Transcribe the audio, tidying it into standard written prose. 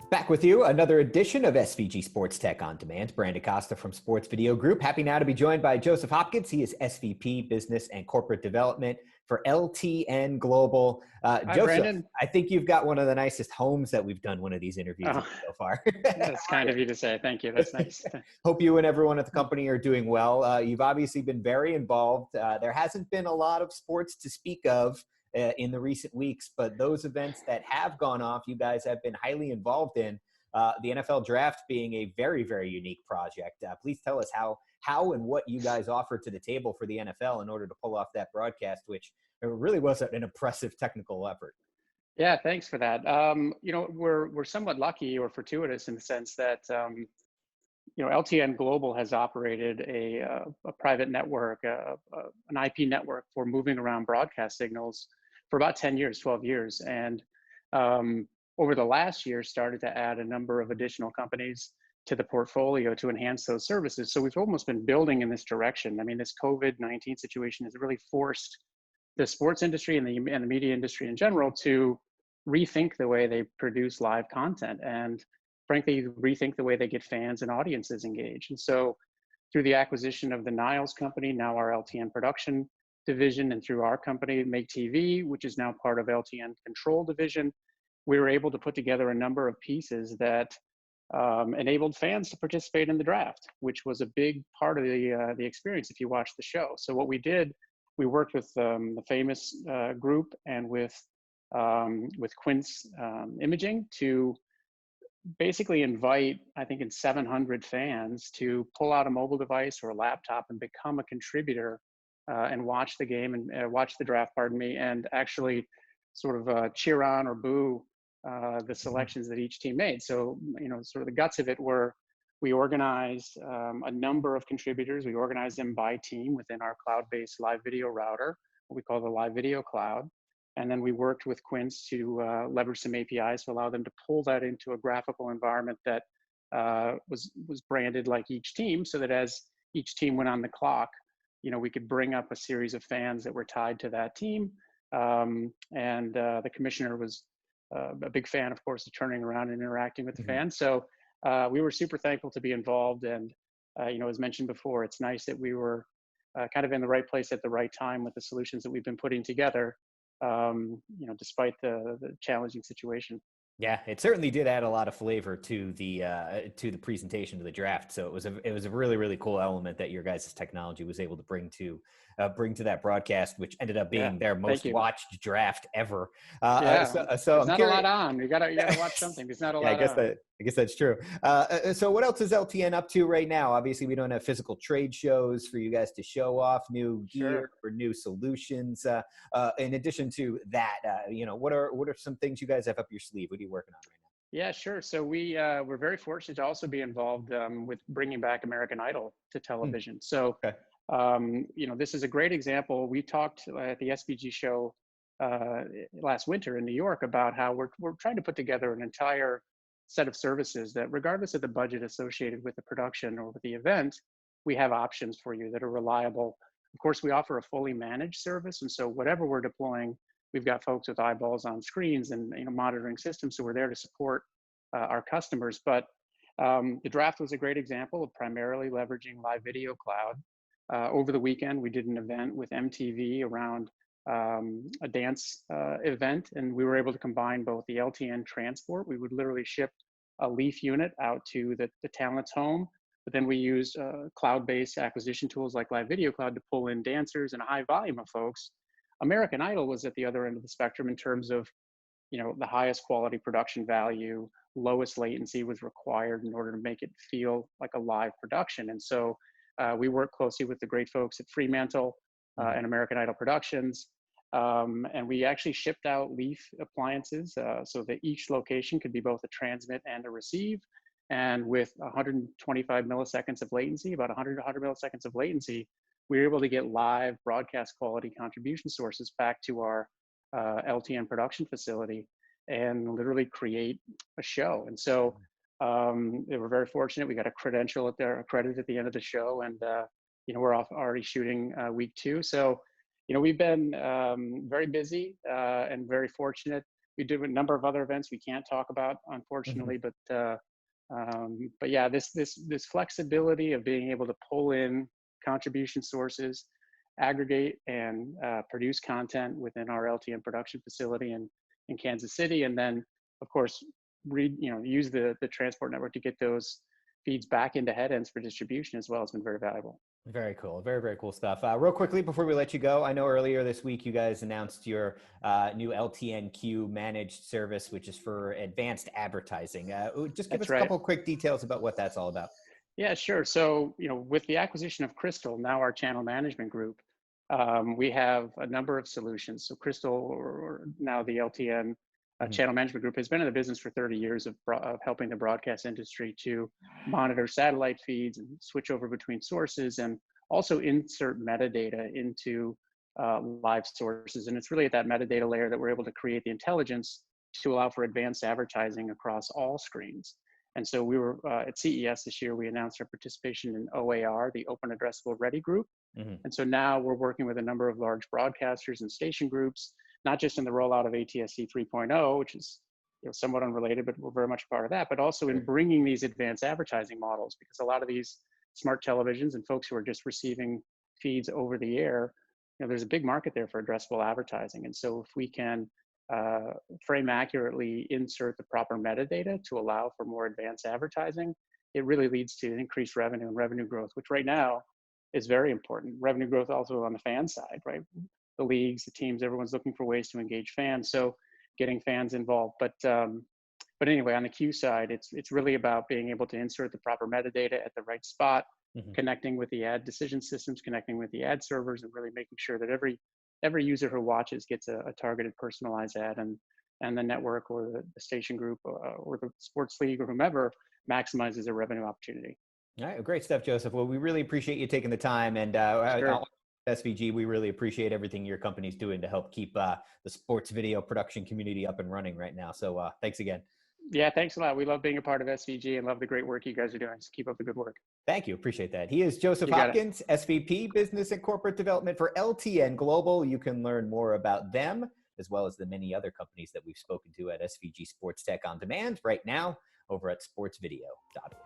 Back with you, another edition of SVG Sports Tech On Demand. Brandon Costa from Sports Video Group. Happy now to be joined by Joseph Hopkins. He is SVP Business and Corporate Development for LTN Global. Hi, Joseph, Brandon. I think you've got one of the nicest homes that we've done one of these interviews Oh, in so far. that's kind of you to say. Thank you. That's nice. Hope you and everyone at the company are doing well. You've obviously been very involved. There hasn't been a lot of sports to speak of in the recent weeks, but those events that have gone off, you guys have been highly involved in. The NFL draft being a very, very unique project. Please tell us how and what you guys offer to the table for the NFL in order to pull off that broadcast, which really was an impressive technical effort. Yeah, thanks for that. We're somewhat lucky or fortuitous in the sense that LTN Global has operated a private network, an IP network for moving around broadcast signals for about 10 years, 12 years, and over the last year started to add a number of additional companies to the portfolio to enhance those services. So we've almost been building in this direction. I mean, this COVID-19 situation has really forced the sports industry and the media industry in general to rethink the way they produce live content and frankly, rethink the way they get fans and audiences engaged. And so through the acquisition of the Niles company, now our LTN production division, and through our company, Make TV, which is now part of LTN Control division, we were able to put together a number of pieces that enabled fans to participate in the draft, which was a big part of the experience if you watch the show. So what we did, we worked with the famous group and with Quince Imaging to basically invite, I think, 700 fans to pull out a mobile device or a laptop and become a contributor and watch the game and watch the draft, and actually sort of cheer on or boo the selections that each team made. So, sort of the guts of it were we organized a number of contributors. We organized them by team within our cloud-based live video router, what we call the live video cloud. And then we worked with Quince to leverage some APIs to allow them to pull that into a graphical environment that was branded like each team, so that as each team went on the clock, we could bring up a series of fans that were tied to that team. The commissioner was a big fan, of course, of turning around and interacting with the fans. So we were super thankful to be involved. And, as mentioned before, it's nice that we were kind of in the right place at the right time with the solutions that we've been putting together, despite the challenging situation. Yeah, it certainly did add a lot of flavor to the presentation of the draft. So it was a really, really cool element that your guys' technology was able to bring to that broadcast, which ended up being their most watched draft ever. So there's I'm not a lot on. You gotta watch something. There's not a lot. I guess that's true. So what else is LTN up to right now? Obviously, we don't have physical trade shows for you guys to show off new gear or new solutions. In addition to that, what are some things you guys have up your sleeve? What are you working on right now? Yeah, sure. So we're very fortunate to also be involved with bringing back American Idol to television. So, this is a great example. We talked at the SVG show last winter in New York about how we're trying to put together an entire set of services that, regardless of the budget associated with the production or with the event, we have options for you that are reliable. Of course, we offer a fully managed service, and so whatever we're deploying, we've got folks with eyeballs on screens and monitoring systems, so we're there to support our customers. But the draft was a great example of primarily leveraging live video cloud. Over the weekend, we did an event with MTV around a dance event, and we were able to combine both the LTN transport. We would literally ship a Leaf unit out to the talent's home, but then we used cloud-based acquisition tools like Live Video Cloud to pull in dancers and a high volume of folks. American Idol was at the other end of the spectrum in terms of, the highest quality production value, lowest latency was required in order to make it feel like a live production. And so we worked closely with the great folks at Fremantle and American Idol Productions. And we actually shipped out Leaf appliances so that each location could be both a transmit and a receive. And with 125 milliseconds of latency, about 100 milliseconds of latency, we were able to get live broadcast quality contribution sources back to our LTN production facility and literally create a show. And so they were very fortunate. We got a credit at the end of the show, and we're already shooting week 2. So we've been very busy and very fortunate. We did a number of other events we can't talk about, unfortunately, but yeah, this flexibility of being able to pull in contribution sources, aggregate and produce content within our LTN production facility in Kansas City, and then of course use the transport network to get those feeds back into head ends for distribution as well has been very valuable. Very cool. Very, very cool stuff. Real quickly, before we let you go, I know earlier this week you guys announced your new LTNQ managed service, which is for advanced advertising. Just give us a couple quick details about what that's all about. Yeah, sure. So, with the acquisition of Crystal, now our channel management group, we have a number of solutions. So Crystal, or now the LTN channel management group, has been in the business for 30 years of helping the broadcast industry to monitor satellite feeds and switch over between sources and also insert metadata into live sources. And it's really at that metadata layer that we're able to create the intelligence to allow for advanced advertising across all screens. And so we were at CES this year, we announced our participation in OAR, the Open Addressable Ready Group. And so now we're working with a number of large broadcasters and station groups, not just in the rollout of ATSC 3.0, which is somewhat unrelated, but we're very much a part of that, but also in bringing these advanced advertising models, because a lot of these smart televisions and folks who are just receiving feeds over the air, there's a big market there for addressable advertising. And so if we can frame accurately, insert the proper metadata to allow for more advanced advertising, it really leads to increased revenue and revenue growth, which right now is very important. Revenue growth also on the fan side, right? The leagues, the teams, everyone's looking for ways to engage fans. So getting fans involved. But anyway, on the Q side, it's really about being able to insert the proper metadata at the right spot, connecting with the ad decision systems, connecting with the ad servers, and really making sure that every user who watches gets a targeted, personalized ad, and the network or the station group or the sports league or whomever maximizes their revenue opportunity. All right, great stuff, Joseph. Well, we really appreciate you taking the time, and SVG, we really appreciate everything your company's doing to help keep the sports video production community up and running right now. So thanks again. Yeah, thanks a lot. We love being a part of SVG and love the great work you guys are doing. So keep up the good work. Thank you. Appreciate that. He is Joseph Hopkins, SVP, Business and Corporate Development for LTN Global. You can learn more about them, as well as the many other companies that we've spoken to at SVG SportsTech On Demand right now over at sportsvideo.org.